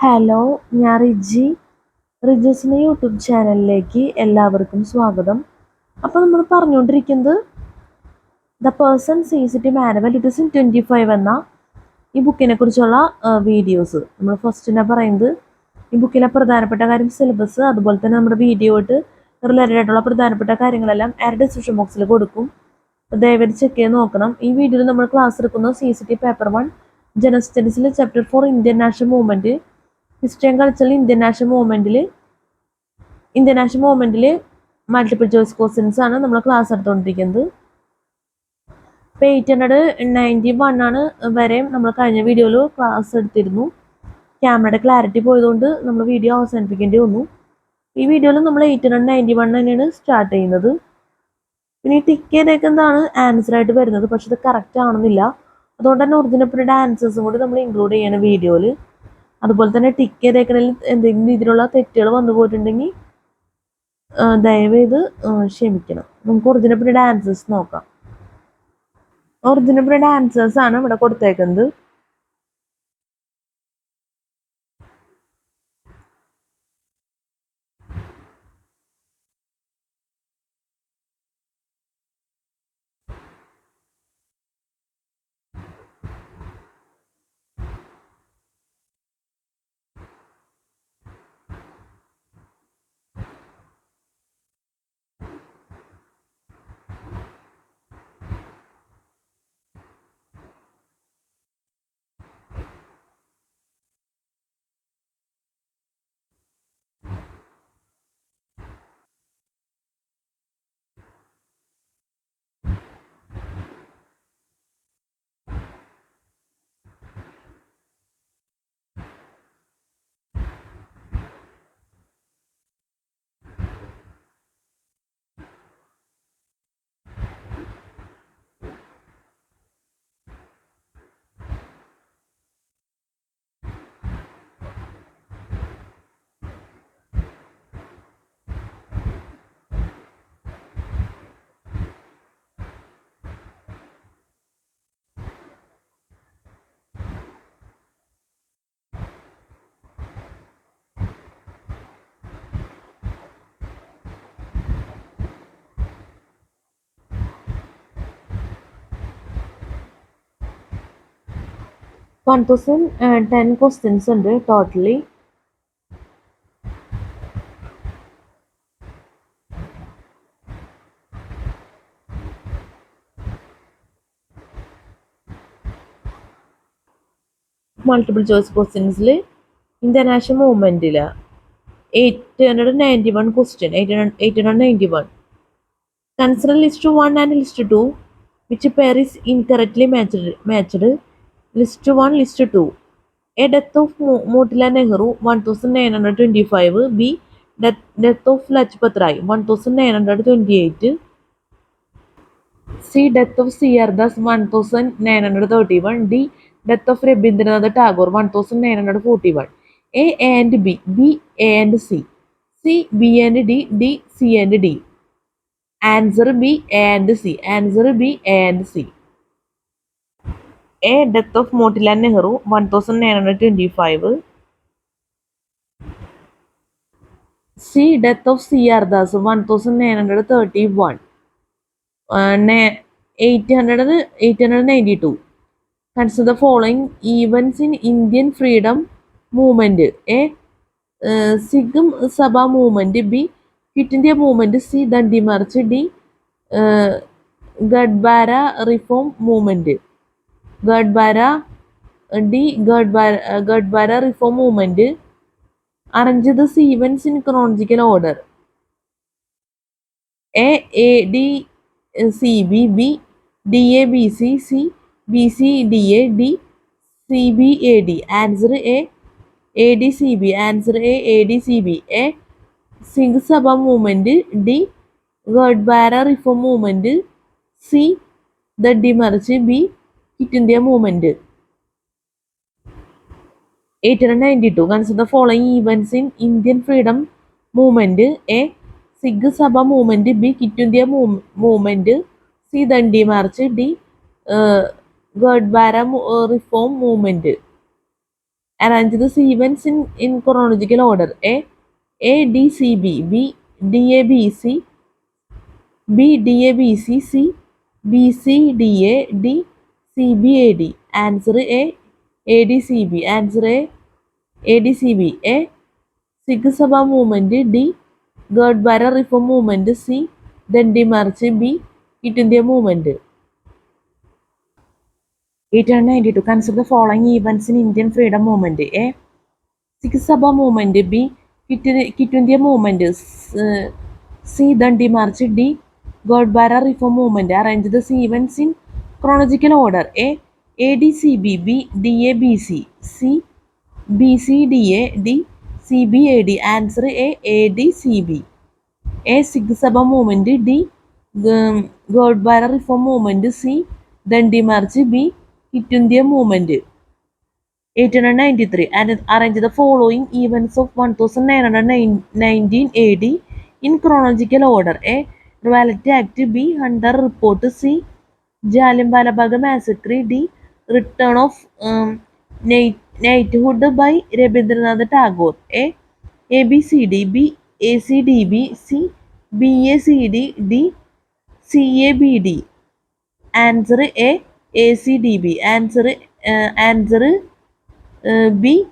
Hello, ഞാൻ Riji. റിജസിൻ്റെ YouTube ചാനലിലേക്ക് എല്ലാവർക്കും സ്വാഗതം. അപ്പോൾ നമ്മൾ പറഞ്ഞുകൊണ്ടിരിക്കുന്നത് ദ പേഴ്സൺ സീസ് ഇറ്റ് മാനുവൽ 2025 എന്ന ഈ ബുക്കിനെ കുറിച്ചുള്ള വീഡിയോസ്. നമ്മൾ ഫസ്റ്റിനെ പറയുന്നത് ഈ ബുക്കിലെ പ്രധാനപ്പെട്ട കാര്യം സിലബസ്, അതുപോലെ തന്നെ നമ്മുടെ വീഡിയോ ആയിട്ട് റിലേറ്റഡ് ആയിട്ടുള്ള പ്രധാനപ്പെട്ട കാര്യങ്ങളെല്ലാം ഡിസ്ക്രിപ്ഷൻ ബോക്സിൽ കൊടുക്കും. ദയവായി ചെക്ക് ചെയ്ത് നോക്കണം. ഈ വീഡിയോയിൽ നമ്മൾ ക്ലാസ് എടുക്കുന്നത് CCT പേപ്പർ 1 ജനറൽ സ്റ്റഡീസിൽ chapter 4 Indian national movement, history and കൾച്ചറിൽ ഇന്ത്യൻ നാഷണൽ മൂവ്മെൻറ്റിൽ മൾട്ടിപ്പിൾ ചോയ്സ് ക്വസ്റ്റ്യൻസ് ആണ് നമ്മൾ ക്ലാസ് എടുത്തുകൊണ്ടിരിക്കുന്നത്. ഇപ്പോൾ 891 ആണ് വരെ നമ്മൾ കഴിഞ്ഞ വീഡിയോയിൽ ക്ലാസ് എടുത്തിരുന്നു. ക്യാമറയുടെ ക്ലാരിറ്റി പോയതുകൊണ്ട് നമ്മൾ വീഡിയോ അവസാനിപ്പിക്കേണ്ടി വന്നു. ഈ വീഡിയോയിൽ നമ്മൾ 891 തന്നെയാണ് സ്റ്റാർട്ട് ചെയ്യുന്നത്. പിന്നെ ഈ ടിക്ക് ചെയ്തേക്കുന്നതാണ് ആൻസർ ആയിട്ട് വരുന്നത്, പക്ഷെ ഇത് കറക്റ്റ് ആണെന്നില്ല. അതുകൊണ്ട് തന്നെ ഒറിജിനൽ ആൻസേഴ്സും കൂടി നമ്മൾ ഇൻക്ലൂഡ് ചെയ്യണം വീഡിയോയിൽ. അതുപോലെ തന്നെ ടിക്ക് ചെയ്തേക്കണതിൽ എന്തെങ്കിലും രീതിയിലുള്ള തെറ്റുകൾ വന്നു പോയിട്ടുണ്ടെങ്കിൽ ദയവേത് ക്ഷമിക്കണം. നമുക്ക് ഒറിജിനൽ ആൻസേഴ്സ് നോക്കാം. ഒറിജിനൽ ആൻസേഴ്സ് ആണ് ഇവിടെ കൊടുത്തേക്കുന്നത്. One 1010 ക്വസ്റ്റ്യൻസ് ഉണ്ട് ടോട്ടലി. മൾട്ടിപ്പിൾ ചോയ്സ് ക്വസ്റ്റ്യൻസിൽ ഇന്ത്യൻ നാഷണൽ മൂവ്മെൻറ്റിൽ 891 question. 891. Consider list 1 and list 2. Which pair is incorrectly matched? List 1, list 2. A. Death of Motilal Nehru 1925. B. Death of Lajpat Rai 1928. C. Death of C.R. Das 1931. D. Death of Rabindranath Tagore 1941. A and B. B, A and C. C, B and D. D, C and D. Answer B, A and C. Answer B, A and C. A. Death of Motilal Nehru 1925. C. Death of C.R. Das 1931. 892. Consider the following events in Indian freedom movement. A. Sikh Sabha movement. B. Quit India movement. C. Dandi March. D. Gurdwara reform movement. Gurdwara. D. Gurdwara reform movement. Arrange the events in chronological order. A. D. C. B. B. D. A. B. C. C. B. C. D. A. D. C. B. A. D. Answer A. A. D. C. B. Answer A. A. D. C. B. A. Sikh Sabha movement. D. Gurdwara reform movement. C. Dandi March. B. Quit India movement. 892. Consider the following events in Indian freedom movement. A. Sikh Sabha movement. B. Quit India movement. C. Dandi March. D. Gurdwara reform movement. Arrange the events in chronological order. A D C B, B D A B C, B D A B C, C B C D A, D C B A D. Answer A A D C B. Answer A D C B. A Sikh Sabha movement. D Gurdwara reform movement. C Dandi March. B Quit India movement. 892. Consider the following events in Indian freedom movement. A Sikh Sabha movement. B Quit India movement. C Dandi March. D Gurdwara reform movement. Arrange the events in chronological order. A ADCB. B DABC. C BCDA. D CBAD. Answer A ADCB. A Sikh Sabha movement. D Gurdwara reform movement. C Dandi March. B Quit India movement. 893. And arrange the following events of 1919 AD in chronological order. A Royalty Act. B Hunter Report. C Jallianwala Bagh Massacre. D Return of Knighthood by Rabindranath Tagore. A ABCD. B ACDB. C BACD. D CABD. Answer A ACDB. Answer B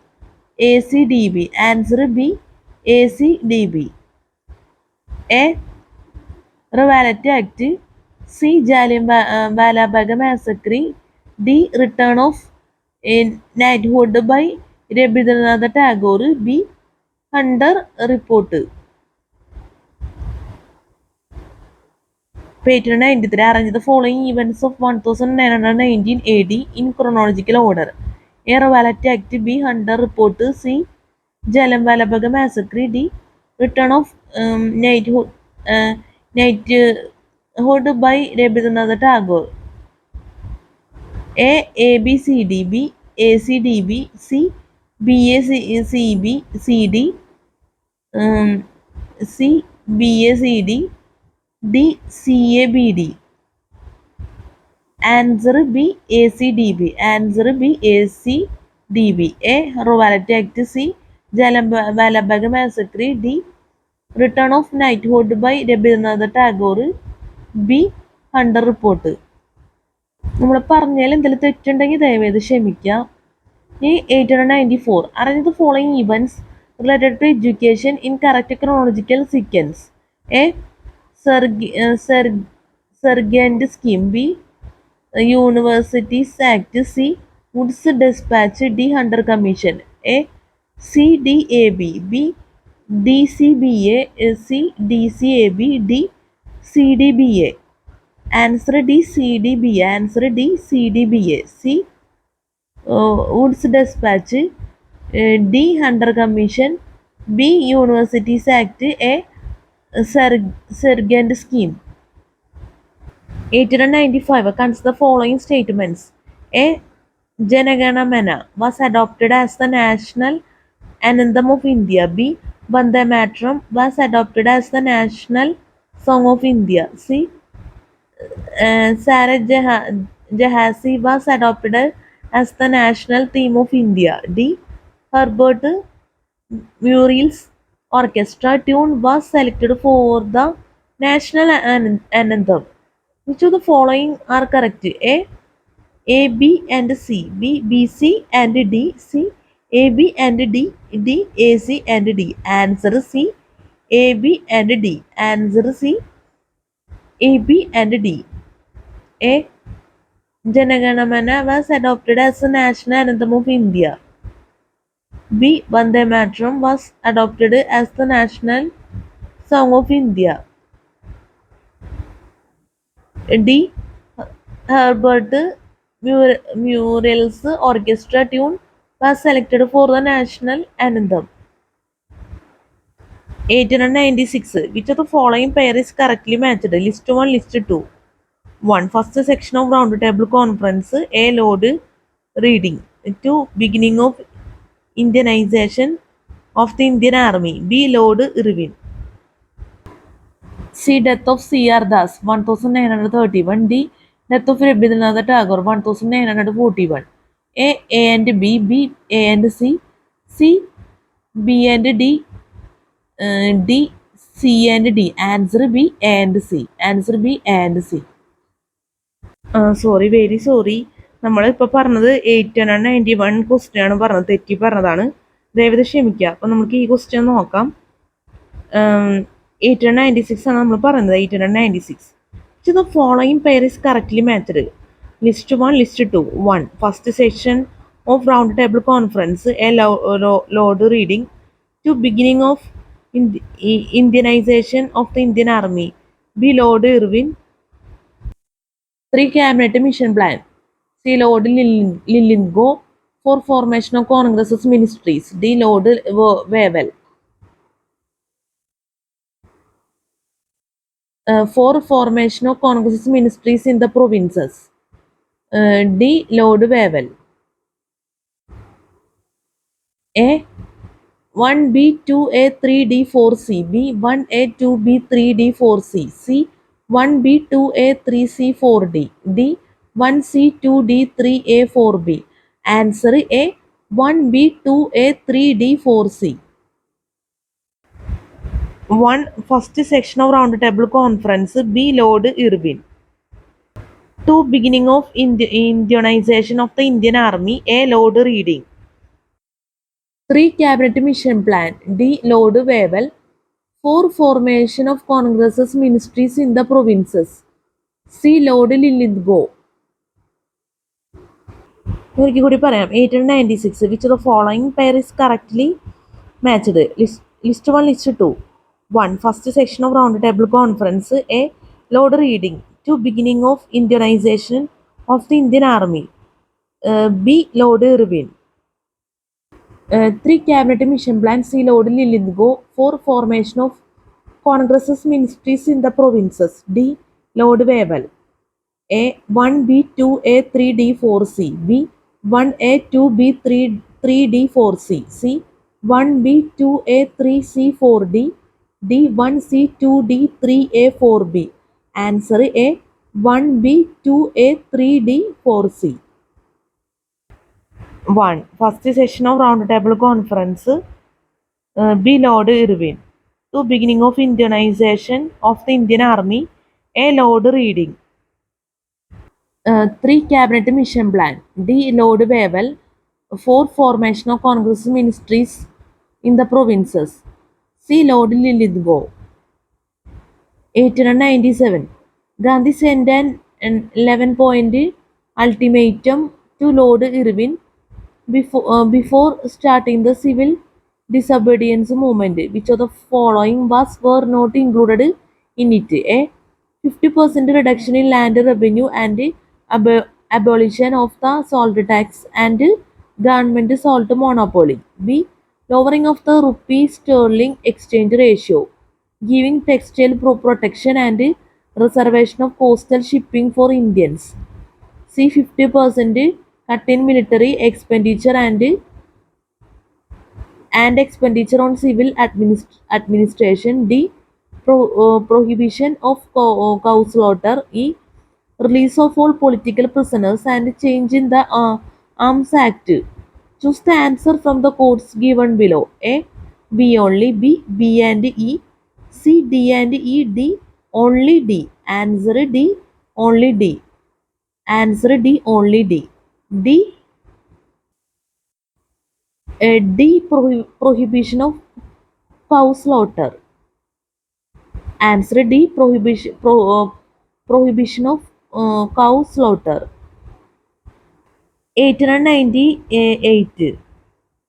ACDB. Answer B ACDB. A Royalty Act. C Jallianwala Bagh Massacre. D Return of Knighthood by Rabindranath Tagore. B Hunter Report. Page 93. Arrange the following events of 1919 AD in chronological order. A Royalty Act. B Hunter Report. C Jallianwala Bagh Massacre. D Return of Knighthood by Rabindranath Tagore. A ABCD. B ACDB. C BACB. CD. C BACD. D CABD. Answer B ACDB. Answer B ACDB. A Royalty Act. C Jallianwala Bagh Massacre. D Return of Knighthood by Rabindranath Tagore. B Hunter Report. നമ്മൾ പറഞ്ഞാൽ എന്തെങ്കിലും തെറ്റുണ്ടെങ്കിൽ ദയവേത് ക്ഷമിക്കാം. ഈ 894. Arrange the following events related to education in correct chronological sequence. A Sergeant Scheme. B Universities Act. C Woods Dispatch. D Hunter Commission. A CDAB. B DCBA. C DCAB. D CDBA. Answer D CDBA. Answer D CDBA. C Woods Dispatch. D Hunter Commission. B Universities Act. A Sergeant Scheme. 895. Consider the following statements. A Janagana Mana was adopted as the national anthem of India. B Vande Mataram was adopted as the national song of India. C Sarah Jahazi was adopted as the national theme of India. D Herbert Murray's orchestra tune was selected for the national anthem. Which of the following are correct? A, B and C. B, B, C and D. C, A, B and D. D, A, C and D. Answer C, A, B and D. Answer C, A, B and D. A Janagana Mana was adopted as the national anthem of India. B Vande Mataram was adopted as the national song of India. D Herbert Murray's orchestra tune was selected for the national anthem. 896. Which of the following pair is correctly matched? List 1, list 2. 1. First section of round table conference. A. Lord reading. 2. Beginning of Indianization of the Indian Army. B. Lord Irwin. C. Death of C.R. Das 1931. D. Death of Rabindranath Tagore 1941. A and B A and C B and D C and D. Answer B and C. Answer B and C. Sorry, very sorry. നമ്മളിപ്പോൾ പറഞ്ഞത് 891 question ആണ് പറഞ്ഞത്, തെറ്റി പറഞ്ഞതാണ്. ദയവത് ക്ഷമിക്കുക. അപ്പോൾ നമുക്ക് ഈ ക്വസ്റ്റ്യൻ നോക്കാം. 896 ആണ് നമ്മൾ പറയുന്നത്. 896. So the following pair is correctly matched. List 1, list 2. 1. First section of round table conference, a load reading. 2. Beginning of Indianization of the Indian Army. B. Lord Irwin. 3. Cabinet mission plan. C. Lord Linlithgow. 4. Formation of Congress's ministries. D. Lord Wavell. 4. Formation of Congress's ministries in the provinces. D. Lord Wavell. A. 1B 2A 3D 4C. B. 1A 2B 3D 4C. C. 1B 2A 3C 4D. D. 1C 2D 3A 4B. Answer A. 1B 2A 3D 4C. 1. First section of round table conference. B. Lord Irwin. 2. Beginning of Indianization of the Indian Army. A. Lord Reading. 3. Cabinet mission plan. D. Lord Wavell. 4. Formation of Congress's ministries in the provinces. C. Lord Linlithgow. ഒരിക്കൽ കൂടി പറയാം. 896. Which of the following pair is correctly matched? List 1, list 2. 1. First section of round table conference. A. Lord Reading. 2. Beginning of Indianization of the Indian Army. B. Lord Irwin. 3. Cabinet mission plan. C. Lord Linlithgow. 4. Formation of Congress's ministries in the provinces. D. Lord Wavell. A. 1B 2A 3D 4C. B. 1A 2B 3D 4C. C. 1B 2A 3C 4D. D. 1C 2D 3A 4B. Answer A. 1B 2A 3D 4C. 1. First session of round table conference. B. Lord Irwin. 2. Beginning of Indianization of the Indian Army. A. Lord Reading. 3. Cabinet mission plan. D. Lord Wavell. 4. Formation of Congress ministries in the provinces. C. Lord Linlithgow. 897. Gandhi sent an 11-point ultimatum to Lord Irwin before starting the civil disobedience movement. Which of the following were not included in it? A. 50% reduction in land revenue and abolition of the salt tax and government salt monopoly. B. Lowering of the rupee sterling exchange ratio, giving textile protection and reservation of coastal shipping for Indians. C. 50% cut in military expenditure and expenditure on civil administration. D. Prohibition of cow slaughter. E. Release of all political prisoners and change in the Arms Act. Choose the answer from the quotes given below. A. B only. B. B and E. C. D and E. D. Only D. Answer D. Only D. Answer D. Only D. D. D. Prohibition of cow slaughter. Answer D. Prohibition of cow slaughter. 898.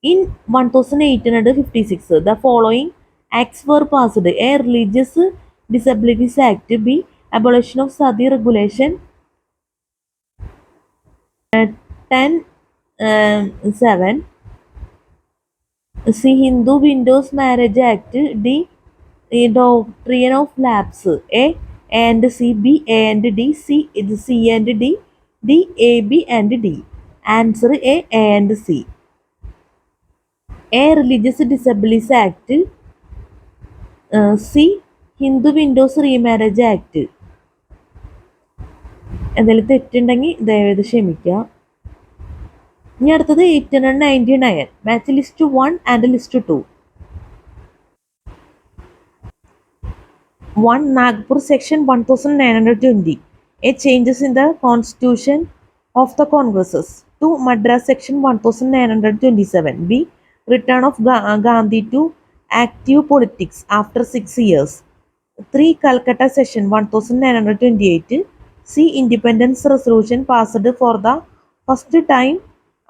In 1856, the following acts were passed. A. Religious Disabilities Act. B. Abolition of Sati Regulation. 10(7). C. Hindu Widows Marriage Act. D. Doctrine of Lapse. A and C. B A and D. C and D. D A B and D. Answer A and C. A. Religious Disabilities Act. C. Hindu Widows Remarriage Act. എന്തെങ്കിലും തെറ്റുണ്ടെങ്കിൽ ദയവേത് ക്ഷമിക്കുക. ഇനി അടുത്തത് 899 match list 1 and list 2. 1. Nagpur Section 1920. A changes in the Constitution of the Congresses. 2. Madras Section 1927. B. Return of Gandhi to active politics after 6 years. 3. Calcutta Session 1928. C. Independence Resolution passed for the first time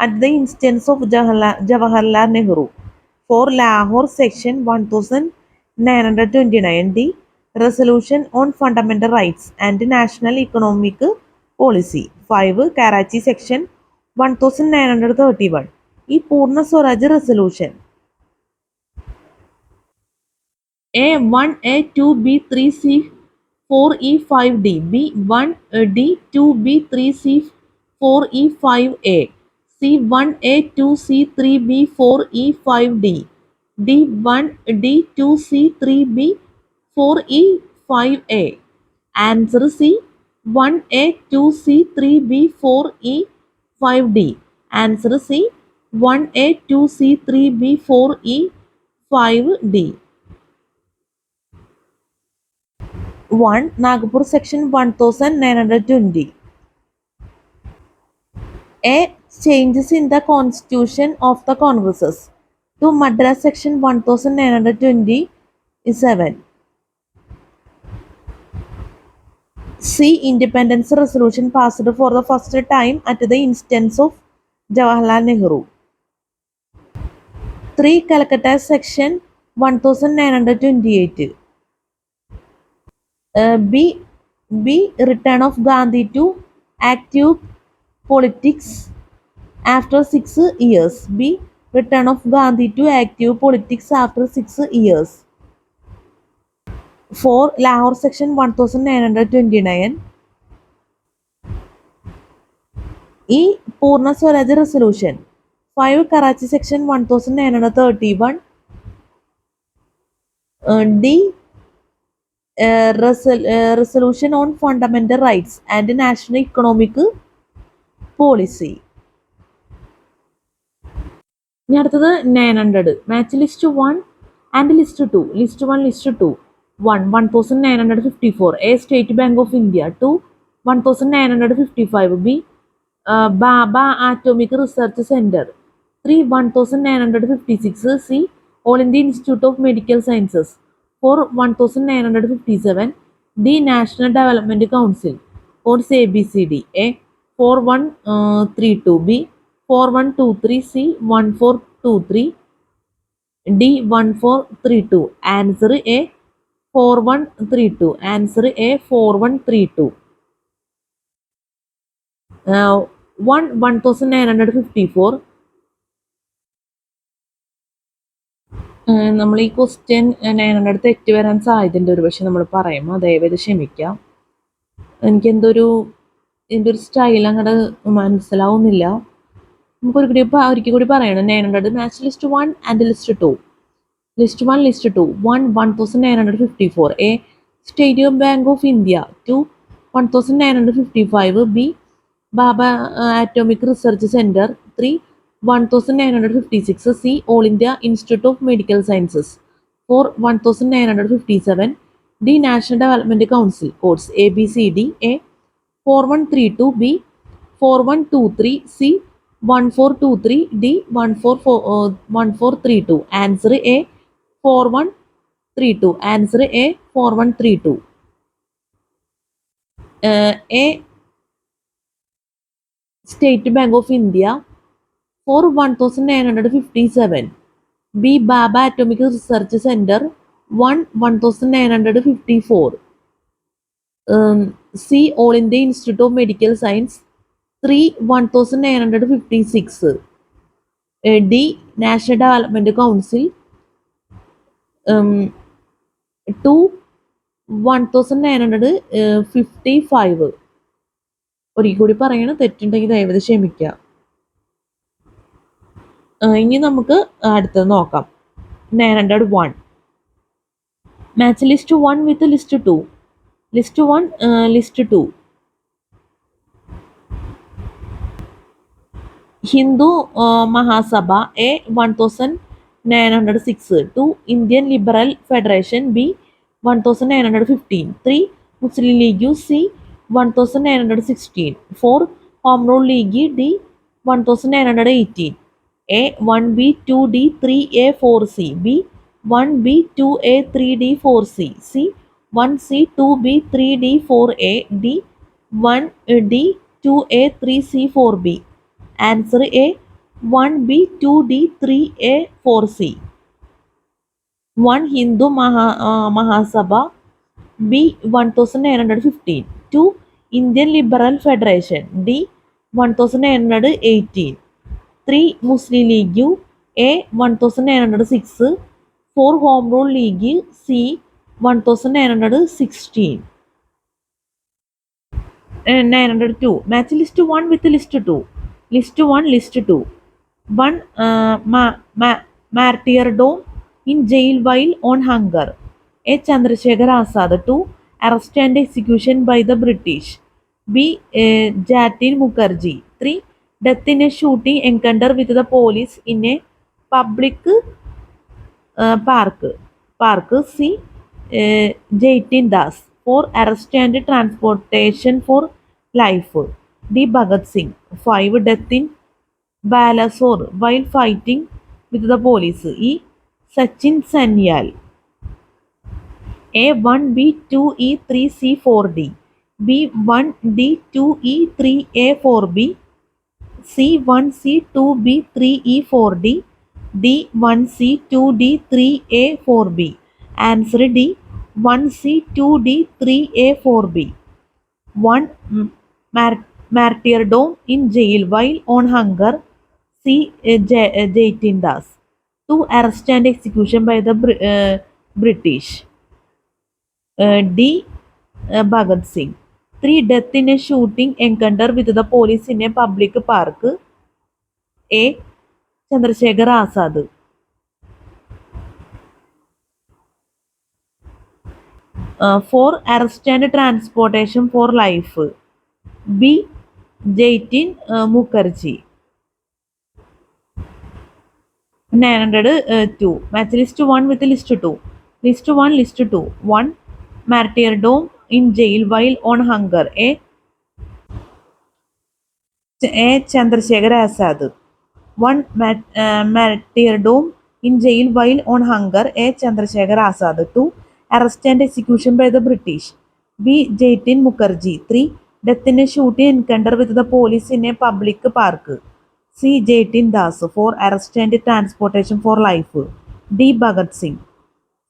at the instance of Jawaharlal Nehru. 4. Lahore Section 1929. D. Resolution on Fundamental Rights and National Economic Policy. 5. Karachi Section 1931. ഈ പൂർണ്ണ Swaraj resolution A1, A2, B3, C4, E5D, B1, D, 2B, 3C, 4, E5A, C1, A2, C3, B4, E5D, D1, D, 2C, 3B, 4E, 5A. Answer C 1A 2C 3B 4E 5D. Answer C 1A 2C 3B 4E 5D. 1. Nagpur Section 1920. A. Changes in the Constitution of the Congresses. 2. Madras Section 1927. C. Independence Resolution passed for the first time at the instance of Jawaharlal Nehru. 3. Calcutta Section 1928. B. Return of Gandhi to active politics after 6 years. B. Return of Gandhi to active politics after 6 years. 4. Lahore Section 1929. E. Purna Swaraj Resolution. 5. Karachi Section 1931. D. Resolution on Fundamental Rights and National Economic Policy. ഇനി അടുത്തത് 900 match list 1 and list 2. List 1 list 2. 1. 1954. A. State Bank of India. 2. 1955. B. Baba Atomic Research Center. 3. 1956. C. All India Institute of Medical Sciences. 4. 1957. D. National Development Council. 4. ABCD. A. 4132. B. 4123. C. 1423. D. 1432. Answer A. 4132. Answer A. 4132. 1. 1954. നമ്മൾ ഈ question 900 തെറ്റ് വരാൻ സാധ്യതയുണ്ട്, ഒരു പക്ഷെ നമ്മൾ പറയുമ്പോൾ ദയവേത് ക്ഷമിക്കാം. എനിക്ക് ഇതിൻ്റെ ഒരു സ്റ്റൈൽ അങ്ങോട്ട് മനസ്സിലാവുന്നില്ല. നമുക്ക് ഒരിക്കൽ കൂടി പറയണം. 900 match list 1 and list 2. List 1 list 2. 1. 1954. A. State Bank of India. 2. 1955. B. Baba Atomic Research Center. 3. 1956. C. All India Institute of Medical Sciences. 4. 1957. D. National Development Council. Codes A, B, C, D. A. 4132. B. 4123. C. 1423. D. 1432. Answer A. 4132. Answer A. 4132. A. State Bank of India. 4. 1957. B. Baba Atomic Research Center. 1. 1954. C. All India Institute of Medical Science. 3. 1956. D. National Development Council. 2. 1955. ഒരിക്കൽ കൂടി പറയണം, തെറ്റുണ്ടെങ്കിൽ ദയവായി ക്ഷമിക്കുക. ഇനി നമുക്ക് അടുത്തത് നോക്കാം. 901 match list 1 with list 2. List 1 list 2. Hindu Mahasabha A 1906, 2 Indian Liberal Federation B 1915, 3 Muslim League C 1916, 4 Home Rule League D 1918, A 1B 2D 3A 4C B 1B 2A 3D 4C C 1C 2B 3D 4A D 1D 2A 3C 4B. Answer A 1B 2D 3A 4C. 1 Hindu Mahasabha B 1915, 2 Indian Liberal Federation D 1918, 3 Muslim League A 1906, 4 Home Rule League C 1916. 902. Match list 1 with list 2. List 1, list 2. 1 martyrdom in jail while on hunger. A Chandrasekhar Azad. 2 arrest and execution by the British. B Jatin Mukherjee. 3 death in a shooting encounter with the police in a public park. C Jaitin Das. 4 arrest and transportation for life. D Bhagat Singh. 5 death in Balasore while fighting with the police. E Sachin Sanyal. A1 B2 E3 C4D. B1 D2 E3 A4B. C1 C2 B3 E4D. D1 C2 D3 A4B. Answer D 1 C2 D3 A4B. 1 martyrdom in jail while on hunger. C Jaitin Das. 2 arrest and execution by the British. D Bhagat Singh. 3 death in a shooting encounter with the police in a public park. A Chandrasekhar Azad. 4 arrest and transportation for life. B Jaitin Mukherjee. 902. Match list 1 with list 2. List 1, list 2. 1 martyrdom in jail while on hunger. A Chandrasekhar Azad. 1 martyrdom in jail while on hunger. A Chandrasekhar Azad. 2 arrest and execution by the British. B Jaitin Mukherjee. 3 death in a shooting encounter with the police in a public park. C Jaitin Das. 4 arrest and transportation for life. D Bhagat Singh.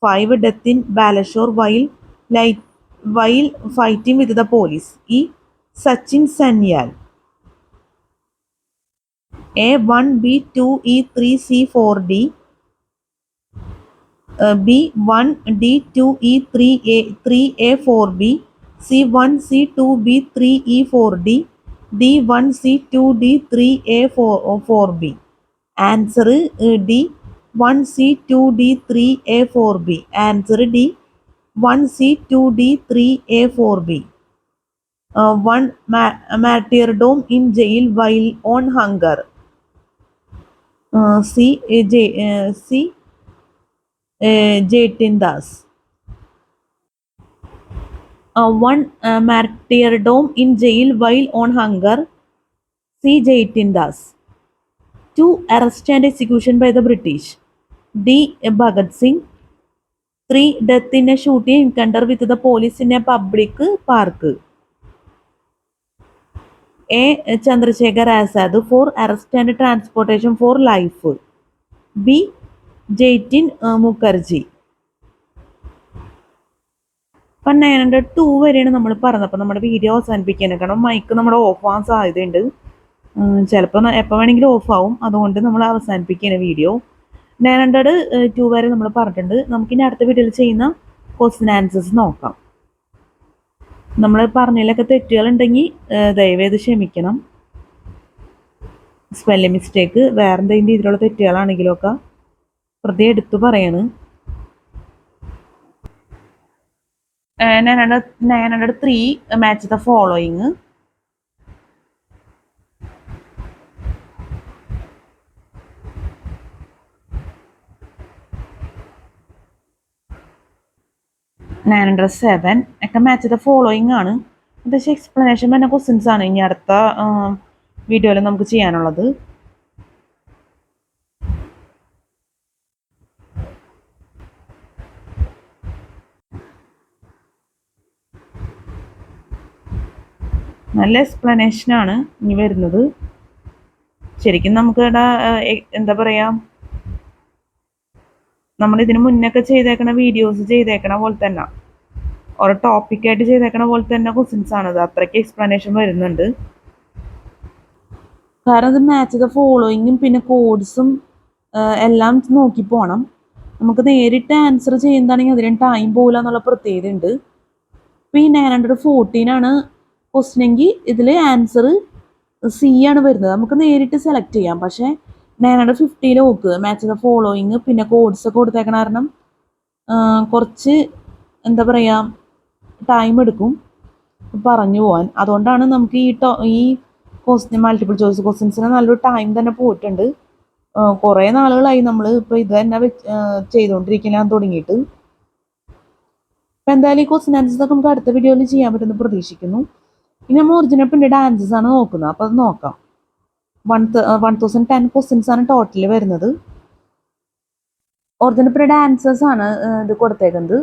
5 death in Balasore while fighting with the police. E Sachin Sanyal. A1 B2 E3 C4D. B1 D2 E3 A4B. C1 C2 B3 E4D. D1 C2 D3 A4B. Answer D 1 C2 D3 A4B. Answer D 1 C2 D3 A4B. 1 martyrdom in jail while on hunger. C Jaitin Das. 1 martyrdom in jail while on hunger. C Jaitin Das. 2 arrest and execution by the British. D Bhagat Singh. 3 death in a shooting encounter with the police in a public park. A Chandrasekhar Azad. 4 arrest and transportation for life. B Jaitin Mukherjee. അപ്പം 902 വരെയാണ് നമ്മൾ പറഞ്ഞത്. അപ്പോൾ നമ്മുടെ video അവസാനിപ്പിക്കാനാണ്, കാരണം mic നമ്മുടെ of ആവാൻ സാധ്യതയുണ്ട്. ചിലപ്പോൾ എപ്പോൾ വേണമെങ്കിലും ഓഫ് ആവും. അതുകൊണ്ട് നമ്മൾ അവസാനിപ്പിക്കുകയാണ് വീഡിയോ. 902 വരെ നമ്മൾ പറഞ്ഞിട്ടുണ്ട്. നമുക്കിനി അടുത്ത വീഡിയോയിൽ ചെയ്യുന്ന ക്വസ്റ്റ്യൻ ആൻസേഴ്സ് നോക്കാം. നമ്മൾ പറഞ്ഞതിലൊക്കെ തെറ്റുകളുണ്ടെങ്കിൽ ദയവേത് ക്ഷമിക്കണം. സ്പെല്ലിംഗ് മിസ്റ്റേക്ക്, വേറെ എന്തെങ്കിലും രീതിയിലുള്ള തെറ്റുകളാണെങ്കിലൊക്കെ പ്രത്യേകം എടുത്തു പറയാണ്. 903 match the following. 907 ഒക്കെ മാച്ച് ദ ഫോളോയിങ് ആണ്. അത്യാവശ്യം എക്സ്പ്ലനേഷൻ തന്നെ ക്വസ്റ്റ്യൻസ് ആണ് ഇനി അടുത്ത വീഡിയോയിൽ നമുക്ക് ചെയ്യാനുള്ളത്. നല്ല എക്സ്പ്ലനേഷനാണ് ഇനി വരുന്നത്. ശരിക്കും നമുക്ക് എന്താ പറയുക, നമ്മളിതിന് മുന്നൊക്കെ ചെയ്തേക്കണ വീഡിയോസ് ചെയ്തേക്കണ പോലെ തന്നെ ഓരോ ടോപ്പിക്കായിട്ട് ചെയ്തേക്കണ പോലെ തന്നെ ക്വസ്റ്റ്യൻസ് ആണിത്. അത്രയ്ക്ക് എക്സ്പ്ലനേഷൻ വരുന്നുണ്ട്. കാരണം ഇത് മാച്ച് ദ ഫോളോയിങ്ങും പിന്നെ കോഡ്സും എല്ലാം നോക്കി പോകണം. നമുക്ക് നേരിട്ട് ആൻസർ ചെയ്യുന്നതാണെങ്കിൽ അതിന് ടൈം പോകില്ല എന്നുള്ള പ്രത്യേകത ഉണ്ട്. ഇപ്പോൾ ഈ 914 ആണ് ക്വസ്റ്റ്യൻ എങ്കിൽ ഇതിൽ ആൻസർ സി ആണ് വരുന്നത്. നമുക്ക് നേരിട്ട് സെലക്ട് ചെയ്യാം. പക്ഷേ 950 നോക്ക് മാച്ച് ദ ഫോളോയിങ് പിന്നെ കോഡ്സ് ഒക്കെ കൊടുത്തേക്കണ കാരണം കുറച്ച് എന്താ പറയുക ടൈം എടുക്കും പറഞ്ഞു പോകാൻ. അതുകൊണ്ടാണ് നമുക്ക് ഈ ക്വസ്റ്റ്യൻ മൾട്ടിപ്പിൾ ചോയ്സ് ക്വസ്റ്റ്യൻസിന് നല്ലൊരു ടൈം തന്നെ പോയിട്ടുണ്ട്. കുറേ നാളുകളായി നമ്മൾ ഇപ്പോൾ ഇത് തന്നെ ചെയ്തുകൊണ്ടിരിക്കാൻ തുടങ്ങിയിട്ട്. അപ്പോൾ എന്തായാലും ഈ ക്വസ്റ്റ്യൻ ആൻസേഴ്സ് ഒക്കെ നമുക്ക് അടുത്ത വീഡിയോയിൽ ചെയ്യാൻ പറ്റുമെന്ന് പ്രതീക്ഷിക്കുന്നു. ഇനി നമ്മൾ ഒറിജിനൽ പ്രിന്റഡ് ആൻസേഴ്സ് ആണ് നോക്കുന്നത്. അപ്പോൾ അത് നോക്കാം. 1010 ക്വസ്റ്റ്യൻസ് ആണ് ടോട്ടൽ വരുന്നത്. ഒറിജിനൽ പ്രിന്റഡ് ആൻസേഴ്സ് ആണ് ഇത് കൊടുത്തേക്കുന്നത്.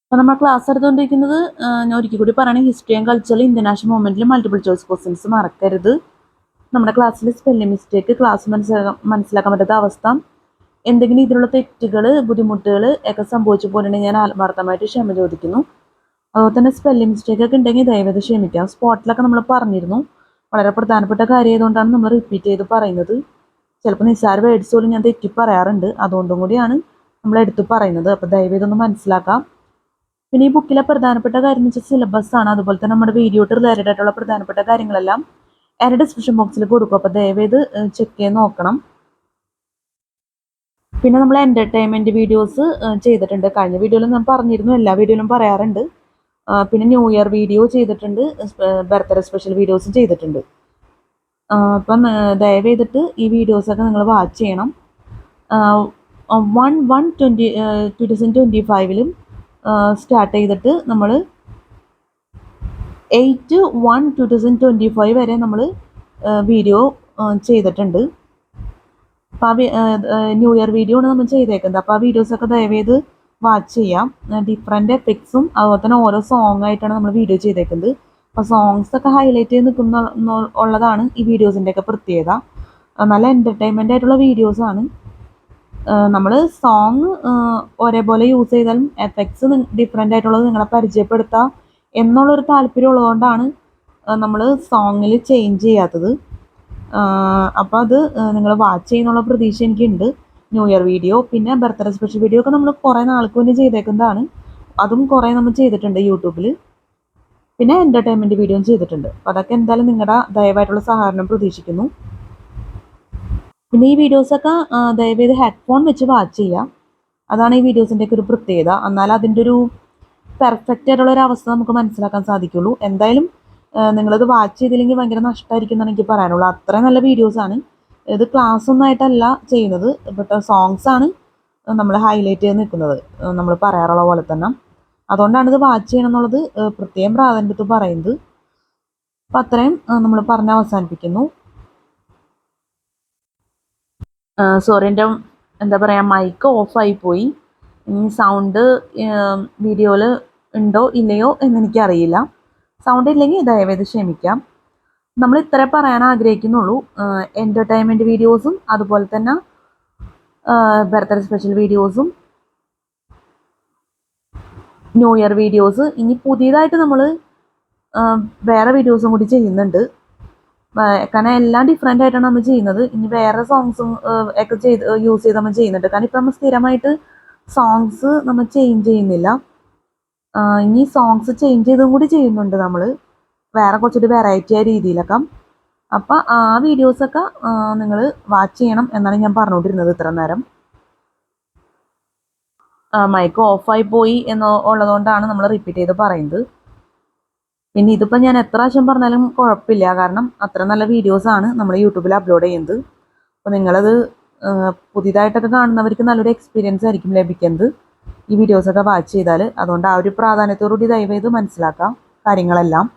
അപ്പോൾ നമ്മൾ ക്ലാസ് എടുത്തുകൊണ്ടിരിക്കുന്നത് ഞാൻ ഒരിക്കൽ കൂടി പറയുകയാണെങ്കിൽ ഹിസ്റ്ററി ആൻഡ് കൾച്ചറിൽ ഇന്ത്യൻ നാഷണൽ മൂവ്മെൻറ്റിൽ മൾട്ടിപ്പിൾ ചോയ്സ് ക്വസ്റ്റ്യൻസ് മറക്കരുത്. നമ്മുടെ ക്ലാസ്സിൽ സ്പെല്ലിംഗ് മിസ്റ്റേക്ക്, ക്ലാസ് മനസ്സിലാക്കാൻ പറ്റാത്ത അവസ്ഥ, എന്തെങ്കിലും ഇതിലുള്ള തെറ്റുകൾ, ബുദ്ധിമുട്ടുകൾ ഒക്കെ സംഭവിച്ചു പോയിട്ടുണ്ടെങ്കിൽ ഞാൻ ആത്മാർത്ഥമായിട്ട് ക്ഷമ ചോദിക്കുന്നു. അതുപോലെ തന്നെ സ്പെല്ലിംഗ് മിസ്റ്റേക്ക് ഒക്കെ ഉണ്ടെങ്കിൽ ദയവേത് ക്ഷമിക്കാം. സ്പോട്ടിലൊക്കെ നമ്മൾ പറഞ്ഞിരുന്നു. വളരെ പ്രധാനപ്പെട്ട കാര്യം ആയതുകൊണ്ടാണ് നമ്മൾ റിപ്പീറ്റ് ചെയ്ത് പറയുന്നത്. ചിലപ്പോൾ നിസ്സാര വേർഡ്സ് പോലും ഞാൻ തെറ്റി പറയാറുണ്ട്. അതുകൊണ്ടും കൂടിയാണ് നമ്മൾ എടുത്ത് പറയുന്നത്. അപ്പോൾ ദയവേതൊന്ന് മനസ്സിലാക്കാം. പിന്നെ ഈ ബുക്കിലെ പ്രധാനപ്പെട്ട കാര്യം എന്ന് വെച്ചാൽ സിലബസ് ആണ്. അതുപോലെ തന്നെ നമ്മുടെ വീഡിയോട്ട് റിലേറ്റഡ് ആയിട്ടുള്ള പ്രധാനപ്പെട്ട കാര്യങ്ങളെല്ലാം എൻ്റെ ഡിസ്ക്രിപ്ഷൻ ബോക്സിൽ കൊടുക്കും. അപ്പോൾ ദയവേത് ചെക്ക് ചെയ്ത് നോക്കണം. പിന്നെ നമ്മൾ എൻ്റർടൈൻമെൻറ്റ് വീഡിയോസ് ചെയ്തിട്ടുണ്ട്. കഴിഞ്ഞ വീഡിയോയിലും ഞാൻ പറഞ്ഞിരുന്നു, എല്ലാ വീഡിയോയിലും പറയാറുണ്ട്. പിന്നെ ന്യൂ ഇയർ വീഡിയോ ചെയ്തിട്ടുണ്ട്, ബർത്ത്ഡേ സ്പെഷ്യൽ വീഡിയോസും ചെയ്തിട്ടുണ്ട്. അപ്പം ദയവ് ചെയ്തിട്ട് ഈ വീഡിയോസൊക്കെ നിങ്ങൾ വാച്ച് ചെയ്യണം. 2025 സ്റ്റാർട്ട് ചെയ്തിട്ട് നമ്മൾ 8/1/2025 വരെ നമ്മൾ വീഡിയോ ചെയ്തിട്ടുണ്ട്. അപ്പോൾ ന്യൂ ഇയർ വീഡിയോ ആണ് നമ്മൾ ചെയ്തേക്കുന്നത്. അപ്പോൾ ആ വീഡിയോസൊക്കെ ദയവേത് വാച്ച് ചെയ്യാം. ഡിഫറെൻ്റ് എഫക്ട്സും അതുപോലെ തന്നെ ഓരോ സോങ് ആയിട്ടാണ് നമ്മൾ വീഡിയോ ചെയ്തേക്കുന്നത്. അപ്പോൾ സോങ്സ് ഒക്കെ ഹൈലൈറ്റ് ചെയ്ത് നിൽക്കുന്ന ഉള്ളതാണ് ഈ വീഡിയോസിൻ്റെയൊക്കെ പ്രത്യേകത. നല്ല എൻ്റർടൈൻമെൻ്റ് ആയിട്ടുള്ള വീഡിയോസാണ്. നമ്മൾ സോങ് ഒരേപോലെ യൂസ് ചെയ്താലും എഫക്ട്സ് ഡിഫറെൻ്റ് ആയിട്ടുള്ളത് നിങ്ങളെ പരിചയപ്പെടുത്തുക എന്നുള്ളൊരു താല്പര്യം ഉള്ളതുകൊണ്ടാണ് നമ്മൾ സോങ്ങിൽ ചേഞ്ച് ചെയ്യാത്തത്. അപ്പോൾ അത് നിങ്ങൾ വാച്ച് ചെയ്യുന്നുള്ള പ്രതീക്ഷ എനിക്കുണ്ട്. ന്യൂ ഇയർ വീഡിയോ പിന്നെ ബർത്ത്ഡേ സ്പെഷ്യൽ വീഡിയോ ഒക്കെ നമ്മൾ കുറേ നാൾക്ക് മുന്നേ ചെയ്തേക്കുന്നതാണ്. അതും കുറേ നമ്മൾ ചെയ്തിട്ടുണ്ട് യൂട്യൂബിൽ. പിന്നെ എൻ്റർടൈൻമെൻറ്റ് വീഡിയോയും ചെയ്തിട്ടുണ്ട്. അപ്പോൾ അതൊക്കെ എന്തായാലും നിങ്ങളുടെ ദയവായിട്ടുള്ള സഹകരണം പ്രതീക്ഷിക്കുന്നു. പിന്നെ ഈ വീഡിയോസൊക്കെ ദയവേത് ഹെഡ്ഫോൺ വെച്ച് വാച്ച് ചെയ്യുക. അതാണ് ഈ വീഡിയോസിൻ്റെയൊക്കെ ഒരു പ്രത്യേകത. എന്നാൽ അതിൻ്റെ ഒരു പെർഫെക്റ്റ് ആയിട്ടുള്ള ഒരു അവസ്ഥ നമുക്ക് മനസ്സിലാക്കാൻ സാധിക്കുള്ളൂ. എന്തായാലും നിങ്ങളത് വാച്ച് ചെയ്തില്ലെങ്കിൽ ഭയങ്കര നഷ്ടമായിരിക്കും എന്നാണ് എനിക്ക് പറയാനുള്ളൂ. അത്രയും നല്ല വീഡിയോസാണ്. ഇത് ക്ലാസ് ഒന്നും ആയിട്ടല്ല ചെയ്യുന്നത്, ബട്ട് സോങ്സ് ആണ് നമ്മൾ ഹൈലൈറ്റ് ചെയ്ത് നിൽക്കുന്നത്, നമ്മൾ പറയാറുള്ള പോലെ തന്നെ. അതുകൊണ്ടാണ് ഇത് വാച്ച് ചെയ്യണം എന്നുള്ളത് പ്രത്യേകം പ്രാധാന്യത്തിൽ പറയുന്നത്. അപ്പം അത്രയും നമ്മൾ പറഞ്ഞ് അവസാനിപ്പിക്കുന്നു. സോറി, എൻ്റെ എന്താ പറയുക, മൈക്ക് ഓഫായി പോയി. സൗണ്ട് വീഡിയോയിൽ ഉണ്ടോ ഇല്ലയോ എന്നെനിക്കറിയില്ല. സൗണ്ട് ഇല്ലെങ്കിൽ ദയവേത് ക്ഷമിക്കാം. നമ്മൾ ഇത്ര പറയാൻ ആഗ്രഹിക്കുന്നുള്ളൂ. എൻ്റർടൈൻമെൻറ്റ് വീഡിയോസും അതുപോലെ തന്നെ ബർത്ത്ഡേ സ്പെഷ്യൽ വീഡിയോസും ന്യൂ ഇയർ വീഡിയോസ്, ഇനി പുതിയതായിട്ട് നമ്മൾ വേറെ വീഡിയോസും കൂടി ചെയ്യുന്നുണ്ട്. കാരണം എല്ലാം ഡിഫറെൻ്റ് ആയിട്ടാണ് നമ്മൾ ചെയ്യുന്നത്. ഇനി വേറെ സോങ്സും ഒക്കെ യൂസ് ചെയ്ത് നമ്മൾ ചെയ്യുന്നുണ്ട്. കാരണം ഇപ്പം നമ്മൾ സ്ഥിരമായിട്ട് സോങ്സ് നമ്മൾ ചേഞ്ച് ചെയ്യുന്നില്ല. ഇനി സോങ്സ് ചേഞ്ച് ചെയ്തും കൂടി ചെയ്യുന്നുണ്ട് നമ്മൾ, വേറെ കുറച്ചൊരു വെറൈറ്റി ആയ രീതിയിലൊക്കെ. അപ്പം ആ വീഡിയോസൊക്കെ നിങ്ങൾ വാച്ച് ചെയ്യണം എന്നാണ് ഞാൻ പറഞ്ഞുകൊണ്ടിരുന്നത് ഇത്ര നേരം. മൈക്ക് ഓഫായി പോയി ഉള്ളതുകൊണ്ടാണ് നമ്മൾ റിപ്പീറ്റ് ചെയ്ത് പറയുന്നത്. പിന്നെ ഇതിപ്പോൾ ഞാൻ എത്ര പ്രാവശ്യം പറഞ്ഞാലും കുഴപ്പമില്ല, കാരണം അത്ര നല്ല വീഡിയോസാണ് നമ്മൾ യൂട്യൂബിൽ അപ്ലോഡ് ചെയ്യുന്നത്. അപ്പോൾ നിങ്ങളത് പുതിയതായിട്ടൊക്കെ കാണുന്നവർക്ക് നല്ലൊരു എക്സ്പീരിയൻസ് ആയിരിക്കും ലഭിക്കുന്നത് ഈ വീഡിയോസൊക്കെ വാച്ച് ചെയ്താൽ. അതുകൊണ്ട് ആ ഒരു പ്രാധാന്യത്തോടുകൂടി ദയവേത് മനസ്സിലാക്കാം കാര്യങ്ങളെല്ലാം.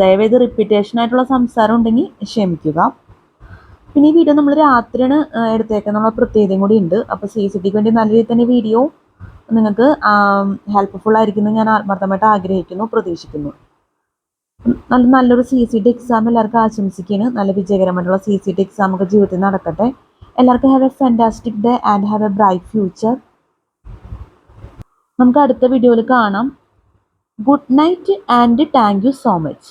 ദയവേത് റിപ്പീറ്റേഷൻ ആയിട്ടുള്ള സംസാരം ഉണ്ടെങ്കിൽ ക്ഷമിക്കുക. പിന്നെ ഈ വീഡിയോ നമ്മൾ രാത്രിയാണ് എടുത്തേക്കെന്നുള്ള പ്രത്യേകതയും കൂടി ഉണ്ട്. അപ്പോൾ CCTVക്ക് വേണ്ടി നല്ല രീതിയിൽ തന്നെ വീഡിയോ നിങ്ങൾക്ക് ഹെൽപ്ഫുൾ ആയിരിക്കുന്നു ഞാൻ ആത്മാർത്ഥമായിട്ട് ആഗ്രഹിക്കുന്നു, പ്രതീക്ഷിക്കുന്നു. നല്ലൊരു CCT എക്സാം എല്ലാവർക്കും ആശംസിക്കുന്നു. നല്ല വിജയകരമായിട്ടുള്ള CCT എക്സാം ഒക്കെ ജീവിതത്തിൽ നടക്കട്ടെ. എല്ലാവർക്കും have A fantastic day and have A bright future. നമുക്ക് അടുത്ത വീഡിയോയിൽ കാണാം. Good night and thank you so much.